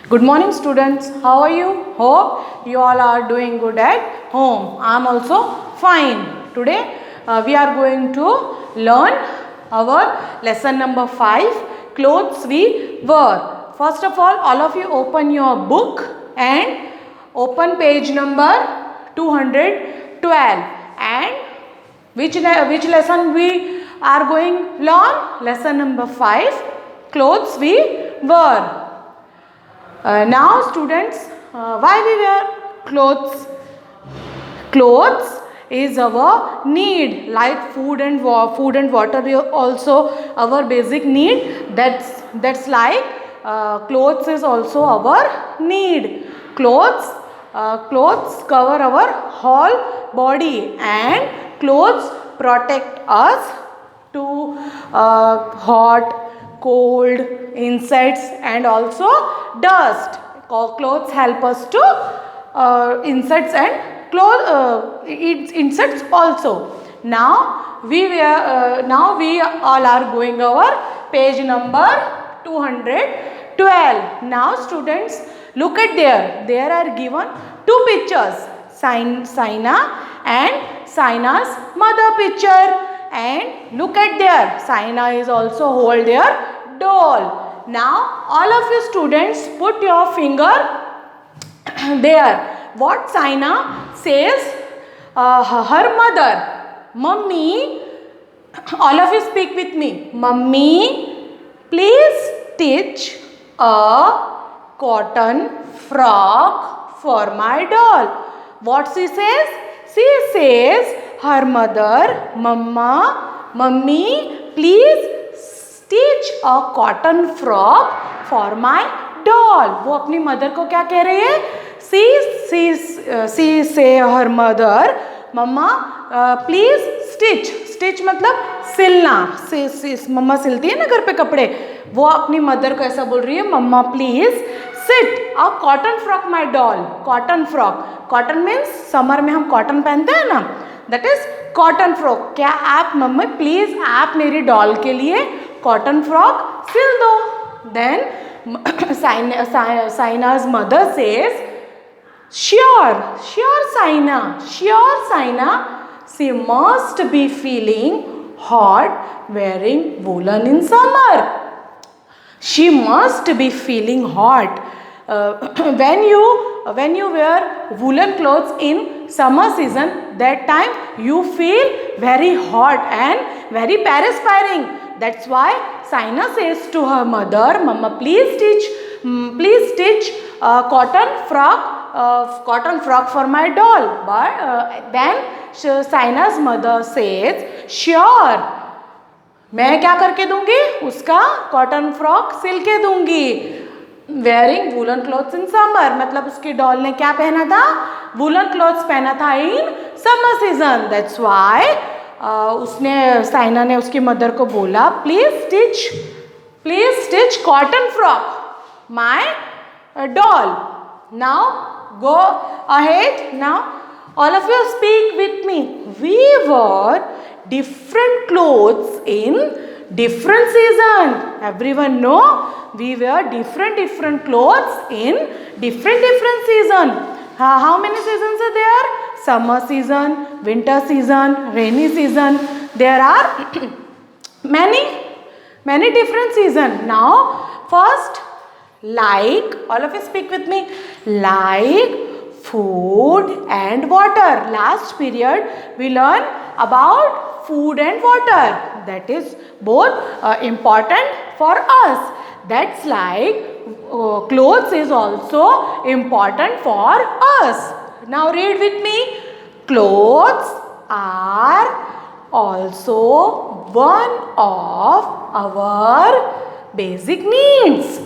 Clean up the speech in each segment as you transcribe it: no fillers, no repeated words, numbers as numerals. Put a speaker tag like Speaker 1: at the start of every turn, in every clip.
Speaker 1: Good morning students, how are you? Hope you all are doing good at home. I am also fine. Today we are going to learn our lesson number 5, clothes we wear. First of all of you open your book and open page number 212 and which lesson we are going learn? Lesson number 5, clothes we wear. Now students, why we wear clothes? Clothes is our need, like food and water is also our basic need. That's like clothes is also our need. Clothes cover our whole body and clothes protect us to hot, cold, insects and also dust. Clothes help us to insects and insects also. Now we all are going our page number 212. Now students, look at there are given two pictures, Saina and Saina's mother picture. And look at there, Saina is also hold their doll. Now all of you students put your finger there. What Saina says her mother, Mummy, all of you speak with me. Mummy, please stitch a cotton frock for my doll. What she says? She says her mother, Mummy, please stitch a cotton frock for my doll. वो अपनी mother को क्या कह रही है? She say her mother, mama please stitch मतलब सिलना. मम्मा सिलती है ना घर पे कपड़े, वो अपनी मदर को ऐसा बोल रही है, mamma please sit a cotton frock my doll. Cotton frock, cotton means summer में हम कॉटन पहनते हैं ना, दैट इज कॉटन फ्रॉक. क्या आप मम्मी प्लीज आप मेरी डॉल के लिए कॉटन फ्रॉक सिल दो. Then Saina's mother says, sure Saina, she must be feeling hot wearing woolen in summer. She must be feeling hot. When you wear woolen clothes in summer season, that time you feel very hot and very perspiring. That's why Saina says to her mother, Mama, please stitch a cotton frock for my doll. But then Saina's mother says, sure, मैं क्या करके दूंगी? उसका cotton frock सिल के दूंगी. Wearing woollen clothes in summer, मतलब उसकी डॉल ने क्या पहना था? वूलन क्लॉथ्स पहना था इन समर सीजन. दैट्स वाई उसने साइना ने उसकी मदर को बोला, please stitch cotton frock my doll. Now go ahead. Now all of you speak with me. We wore different clothes in different season. Everyone know we wear different clothes in different season. How many seasons are there? Summer season, winter season, rainy season. There are many different season. Now first, like, all of you speak with me, like food and water. Last period we learned about food and water. That is both important for us. That's like clothes is also important for us. Now read with me. Clothes are also one of our basic needs.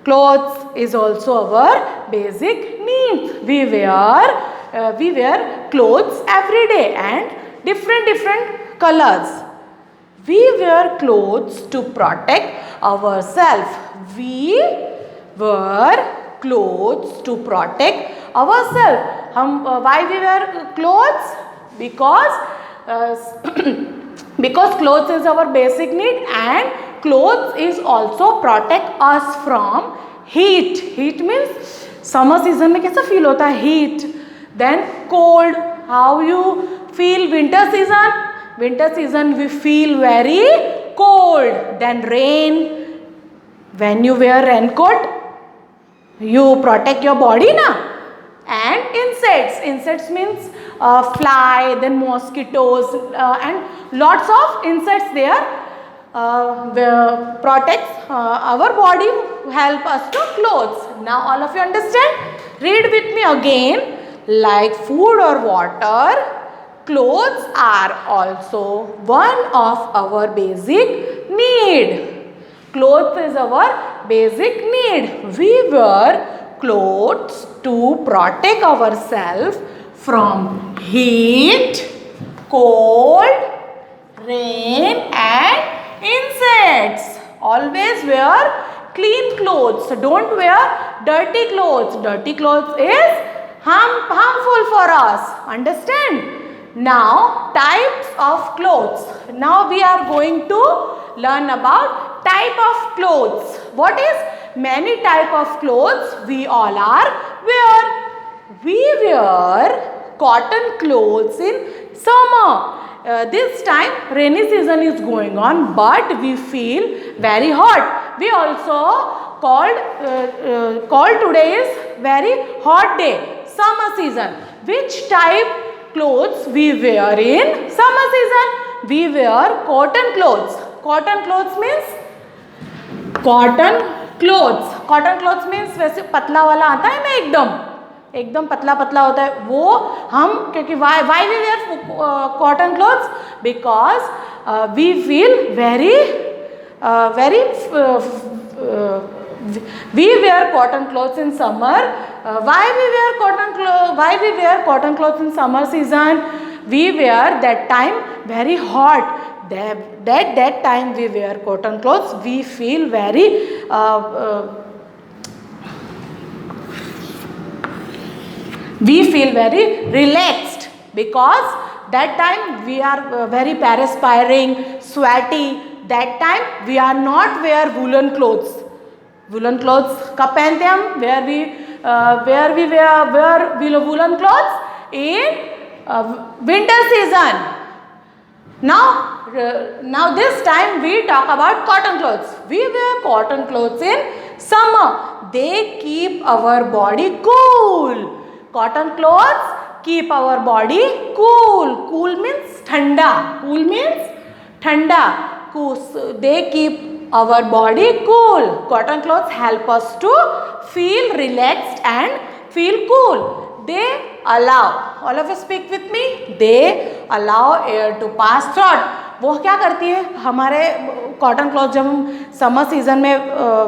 Speaker 1: Clothes is also our basic needs. We wear clothes every day and different colors. We wear clothes to protect ourselves. We wear clothes to protect ourselves. Why we wear clothes? Because clothes is our basic need and clothes is also protect us from heat, heat means summer season में कैसा feel होता है, heat. Then cold, how you feel winter season, winter season we feel very cold. Then rain, when you wear raincoat you protect your body na. And insects, insects means fly, then mosquitoes, and lots of insects there protects our body, help us to clothes. Now all of you understand? Read with me again. Like food or water, clothes are also one of our basic need. Clothes is our basic need. We wear clothes to protect ourselves from heat, cold, rain and insects. Always wear clean clothes. Don't wear dirty clothes. Dirty clothes is harmful for us. Understand? Now types of clothes. Now we are going to learn about type of clothes. What is many type of clothes we all are wear? We wear cotton clothes in summer. This time rainy season is going on, but we feel very hot. We also called today is very hot day, summer season. Which type clothes we wear in summer season? We wear cotton clothes. Cotton clothes means cotton clothes. Cotton clothes means वैसे पतला वाला आता है ना, एकदम पतला पतला होता है वो हम, क्योंकि why we wear cotton clothes? Because we feel very we wear cotton clothes in summer. Why we wear cotton clothes in summer season? We wear that time very hot. That time we wear cotton clothes. We feel very relaxed, because that time we are very perspiring, sweaty. That time we are not wear woolen clothes. Woolen clothes कब पहनते हम? Where we wear woolen clothes in winter season. Now this time we talk about cotton clothes. We wear cotton clothes in summer. They keep our body cool. Cotton clothes keep our body cool. Cool means ठंडा. Cool means ठंडा. They keep our body cool. Cotton clothes help us to feel relaxed and feel cool. They allow, all of you speak with me, they allow air to pass through. वो क्या करती है हमारे cotton cloth, जब हम summer season में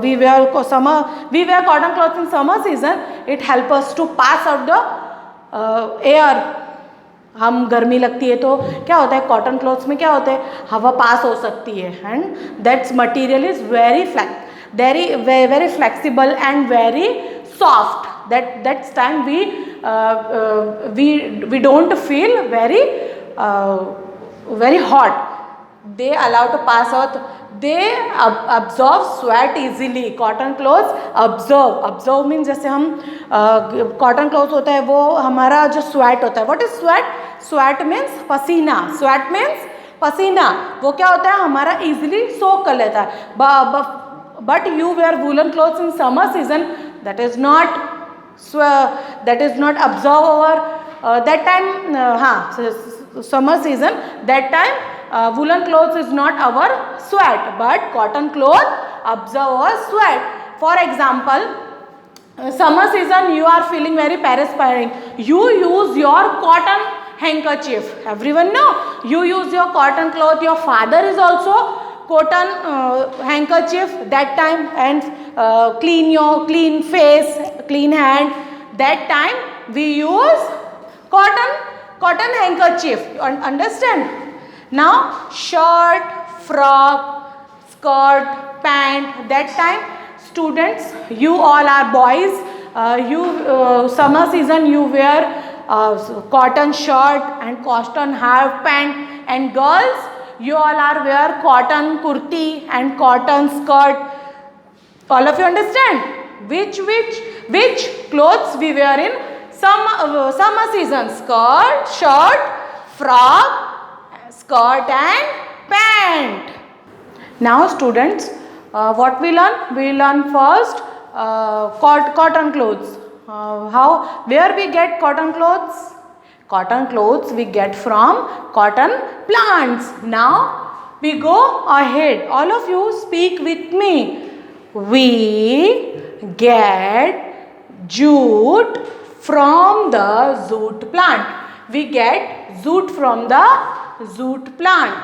Speaker 1: we wear cotton cloth in summer season, it help us to pass out the air. हम गर्मी लगती है तो क्या होता है, कॉटन क्लॉथ्स में क्या होता है, हवा पास हो सकती है. And that's material is very flexible and very soft. That's time we don't feel very hot. They allow to pass out. They absorb sweat easily. Cotton clothes absorb means जैसे हम cotton clothes होता है वो हमारा जो sweat होता है. What is sweat? Sweat means पसीना. Sweat means पसीना. वो क्या होता है, हमारा easily soak कर लेता है. But you wear woolen clothes in summer season, that is not absorb our that time. Summer season, that time woolen clothes is not our sweat, but cotton cloth absorb our sweat. For example, summer season you are feeling very perspiring, you use your cotton handkerchief. Everyone know you use your cotton cloth. Your father is also cotton handkerchief that time, and clean face, clean hand. That time we use cotton handkerchief. Understand? Now shirt, frock, skirt, pant. That time students, you all are boys. Summer season you wear cotton shirt and cotton half pant, and girls, you all are wear cotton kurti and cotton skirt. All of you understand? which clothes we wear in summer season? Skirt, shirt, frock, skirt and pant. Now students, what we learn? We learn first cotton clothes. Where we get cotton clothes? Cotton clothes we get from cotton plants. Now we go ahead. All of you speak with me. We get jute from the jute plant. We get jute from the jute plant.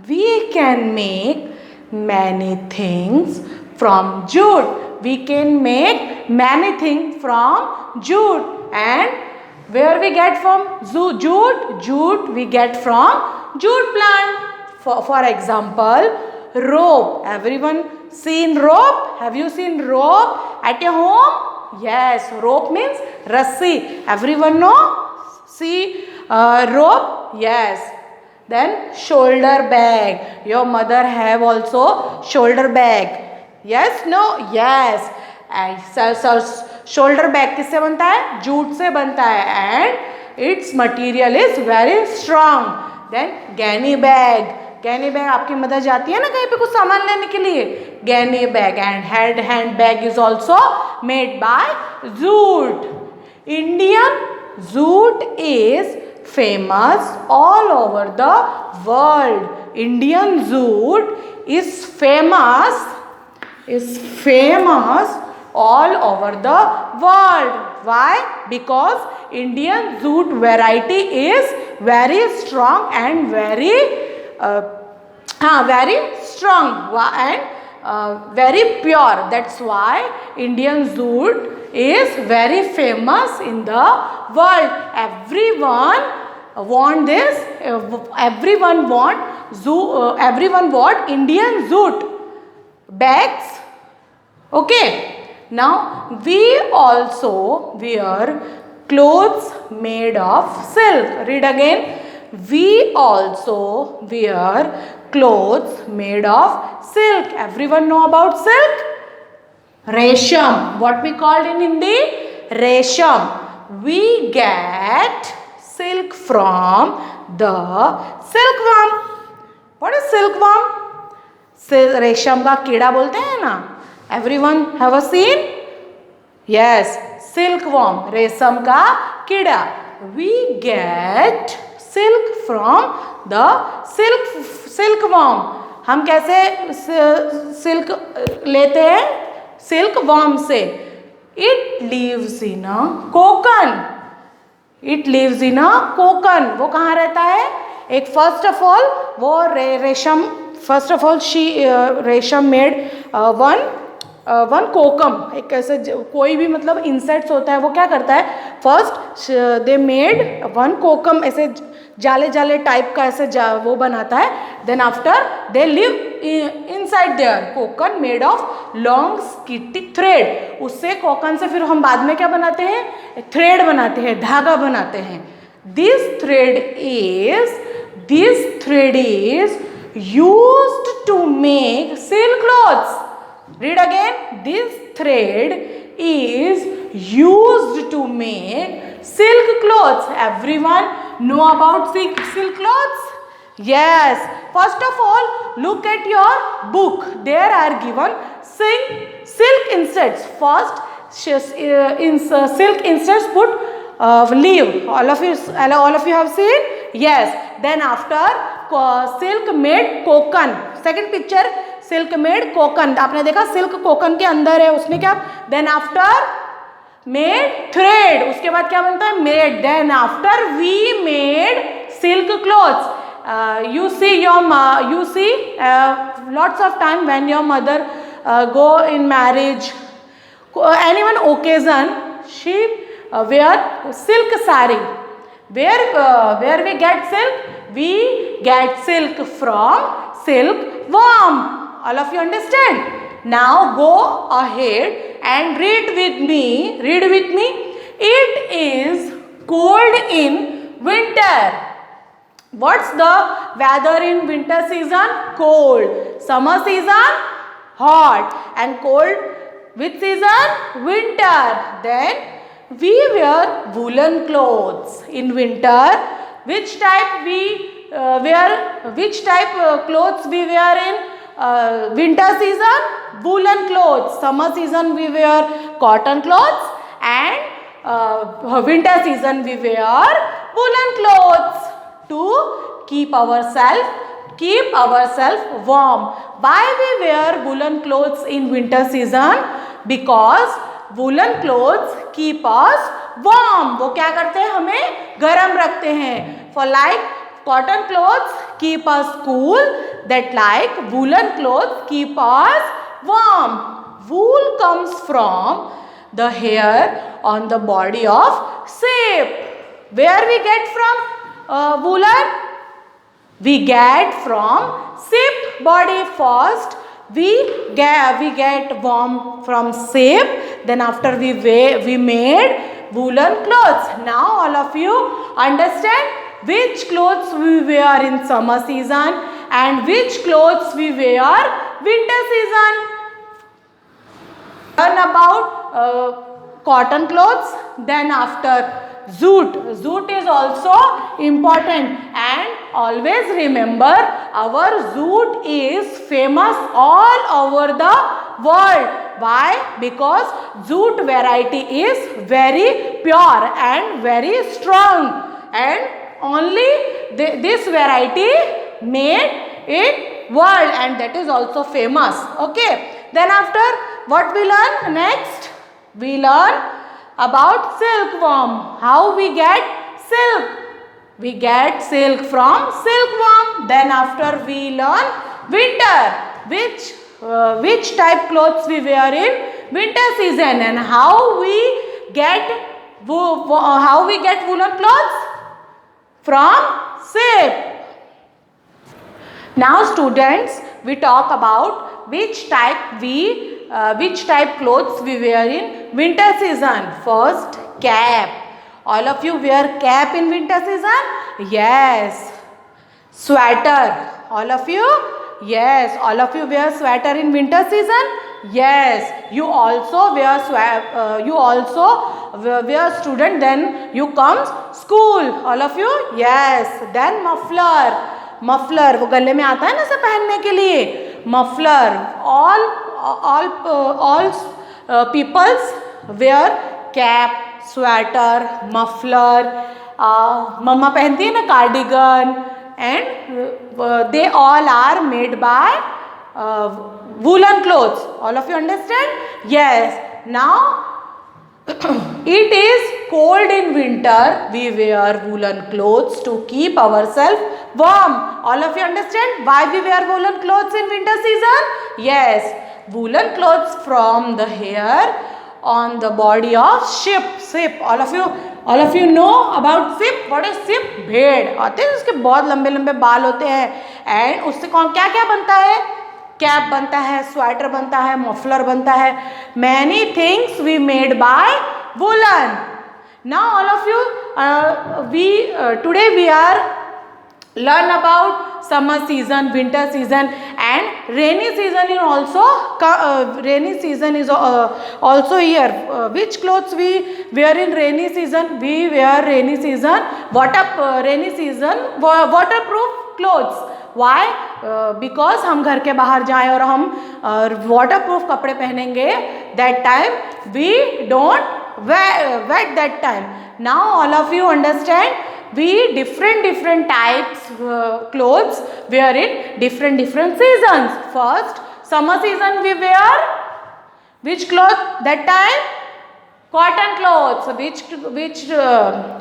Speaker 1: We can make many things from jute. We can make many things from jute. And where we get from jute? Jute we get from jute plant. For example, rope. Everyone seen rope? Have you seen rope at your home? Yes, rope means rassi. Everyone know? See rope? Yes. Then shoulder bag. Your mother have also shoulder bag. Yes? No? Yes. Shoulder bag किससे बनता है? Jute से बनता है and its material is very strong. Then Giani bag. Giani bag आपकी mother जाती है ना कहीं पे कुछ सामान लेने के लिए. गैनी bag and hand bag is also made by jute. Indian jute is famous all over the world. Indian jute is famous all over the world. Why? Because Indian jute variety is very strong and very strong and very pure. That's why Indian jute is very famous in the world. Everyone want this. Everyone want Indian jute bags. Okay. Now we also wear clothes made of silk. Read again. We also wear clothes made of silk. Everyone know about silk? Resham. What we called in Hindi? Resham. We get silk from the silkworm. What is silkworm? रेशम का कीड़ा बोलते हैं ना. Everyone have a seen? Yes, silkworm. रेशम का कीड़ा. We get silk from the silkworm. हम कैसे silk लेते हैं? Silkworm से. It lives in a cocoon. It lives in a cocoon. वो कहाँ रहता है? एक first of all वो रेशम. First of all, रेशम made one कोकम. एक ऐसे कोई भी मतलब इंसेक्ट्स होता है वो क्या करता है? First they made one cocoon. ऐसे जाले जाले टाइप का ऐसे वो बनाता है. Then after they live inside there cocoon made of long स्किटी थ्रेड. उससे कोकन से फिर हम बाद में क्या बनाते हैं? थ्रेड बनाते हैं, धागा बनाते हैं. This thread is used to make silk clothes. Read again. This thread is used to make silk clothes. Everyone know about silk clothes? Yes. First of all, look at your book. There are given silk inserts. First, silk inserts put leaf. All of you have seen? Yes. Then after silk made cocoon. Second picture silk made cocoon. आपने देखा silk cocoon के अंदर है. उसमें क्या? Then after made thread. उसके बाद क्या बनता है? Made. Then after we made silk clothes. You see lots of time when your mother go in marriage, anyone occasion, she wear silk sari. Where we get silk? We get silk from silkworm. All of you understand? Now go ahead and read with me. It is cold in winter. What's the weather in winter season? Cold. Summer season? Hot. And cold Which season? Winter. Then we wear woolen clothes. In winter, which type we wear? Which type clothes we wear in winter season? Woolen clothes. Summer season we wear cotton clothes, and winter season we wear woolen clothes to keep ourselves warm. Why we wear woolen clothes in winter season? Because woolen clothes keep us warm. वो क्या करते हैं? हमें गर्म रखते हैं. For like cotton clothes keep us cool, that like woolen clothes keep us warm. Wool comes from the hair on the body of sheep. Where we get from woolen? We get from sheep body first. We get warm from sheep. Then after we made woolen clothes. Now all of you understand which clothes we wear in summer season and which clothes we wear winter season. Learn about cotton clothes. Then after jute. Jute is also important, and always remember our jute is famous all over the world. Why? Because jute variety is very pure and very strong, and only this variety made in world, and that is also famous. Okay. Then after, what we learn next? We learn about silkworm. How we get silk? We get silk from silkworm. Then after we learn winter. Which type clothes we wear in winter season, and how we get woolen clothes from sheep. Now students, we talk about which type clothes we wear in winter season. First, cap. All of you wear cap in winter season? Yes. Sweater. All of you? Yes. All of you wear sweater in winter season? Yes. You also wear student, then you come school. All of you? Yes. Then muffler. Muffler वो गले में आता है ना, से पहनने के लिए. Muffler. all peoples wear cap, sweater, muffler. मम्मा पहनती है ना cardigan, and they all are made by woolen clothes. All of you understand? Yes. Now it is cold in winter. We wear woolen clothes to keep ourselves warm. All of you understand why we wear woolen clothes in winter season? Yes. Woolen clothes from the hair on the body of sheep. All of you know about sheep. What is sheep? भेड़. आते हैं उसके बहुत लंबे लंबे बाल होते हैं, and उससे क्या क्या बनता है? कैप बनता है, स्वेटर बनता है, मफलर बनता है. Many things we made by woolen. Now all of you, today we are learn about summer season, winter season, and rainy season is also here. Which clothes we wear in rainy season? We wear rainy season waterproof clothes. Why? Because हम घर के बाहर जाएं और हम waterproof कपड़े पहनेंगे, that time we don't wet that time. Now all of you understand, we different types clothes wear in different seasons. First, summer season we wear which cloth that time? Cotton clothes. Which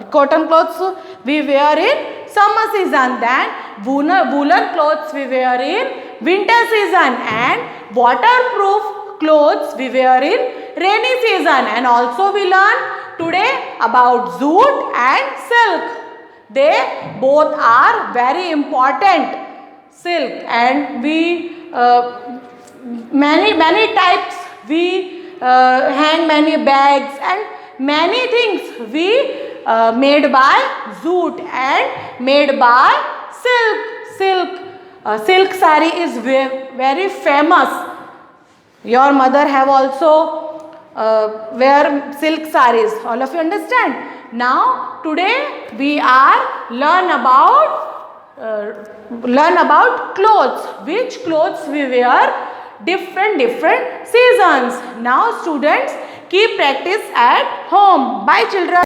Speaker 1: cotton clothes we wear in summer season? Then woolen clothes we wear in winter season, and waterproof clothes we wear in rainy season. And also we learn today about jute and silk. They both are very important. Silk, and we many types, we hang many bags and many things we made by jute and made by silk. Silk sari is very famous. Your mother have also wear silk sarees. All of you understand? Now today we are learn about clothes. Which clothes we wear different seasons. Now students, keep practice at home. Bye children.